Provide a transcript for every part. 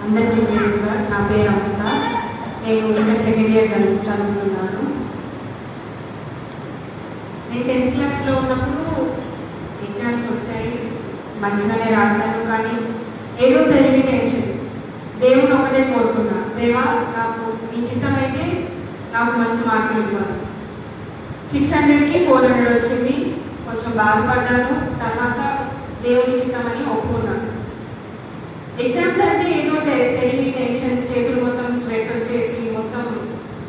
అందరికీ తెలుసుగా నా పేరు అమృత. నేను ఇంటర్ సెకండ్ ఇయర్ చదువుతున్నాను. నేను 10th క్లాస్లో ఉన్నప్పుడు ఎగ్జామ్స్ వచ్చాయి, మంచిగానే రాశాను. కానీ ఏదో తెలియని టెన్షన్. దేవుని ఒకటే కోరుకున్నా, దేవా నాకు నీ చిత్తం అయితే నాకు మంచి మార్కులు ఇవ్వాలి. 600కి 400 వచ్చింది. కొంచెం బాధపడ్డాను. తర్వాత దేవుని చిత్తమని ఒప్పుకున్నాను. ఎగ్జామ్స్ అంటే ఏదో తెలియని టెన్షన్, చేతులు మొత్తం స్వెట్ వచ్చేసి మొత్తం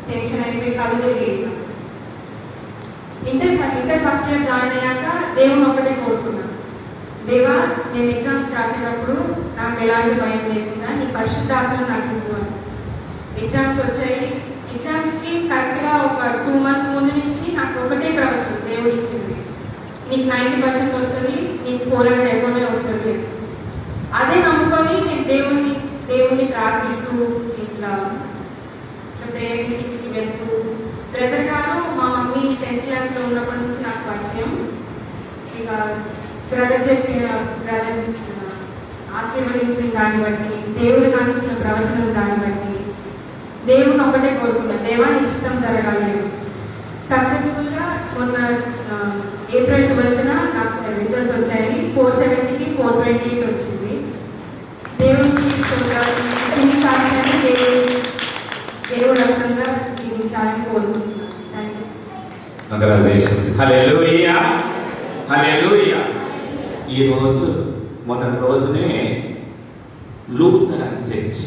టెన్షన్ అయిపోయి కళ్ళు తిరిగేది. ఇంటర్ ఫస్ట్ ఇయర్ జాయిన్ అయ్యాక దేవుని ఒకటే కోరుకున్నాను, దేవా నేను ఎగ్జామ్స్ రాసేటప్పుడు నాకు ఎలాంటి భయం లేకుండా నీ పరిశుద్ధాత్మను నాకు ఇవ్వాలి. ఎగ్జామ్స్ వచ్చాయి. ఎగ్జామ్స్కి కరెక్ట్గా ఒక 2 months ముందు నుంచి నాకు ఒకటే ప్రవచనం దేవుడు ఇచ్చింది, నీకు 90% వస్తుంది, నీకు 400 ఎక్కువనే వస్తుంది. అదే నమ్ముకొని నేను దేవుణ్ణి ప్రార్థిస్తూ ఇట్లా ప్రేయర్ మీటింగ్స్కి వెళ్తూ, బ్రదర్ గారు మా మమ్మీ 10th క్లాస్లో ఉన్నప్పటి నుంచి నాకు పరిచయం. ఇక బ్రదర్ ఆశీర్వదించిన దాన్ని బట్టి, దేవుడు నాకు ఇచ్చిన ప్రవచనం దాన్ని బట్టి దేవుని ఒకటే కోరుకున్నా, దేవా నీ చిత్తం జరగాలి. సక్సెస్ఫుల్గా మొన్న April 12th నాకు రిజల్ట్స్ వచ్చాయి. 470కి 428 వచ్చింది. దేవుడికి చిన్న సాక్ష్యాన్ని దేవుడు రకంగా జీవించాలని కోరుకుంటున్నాను. Thank you. ఈరోజు మొన్న రోజునే లూథరన్ చర్చ్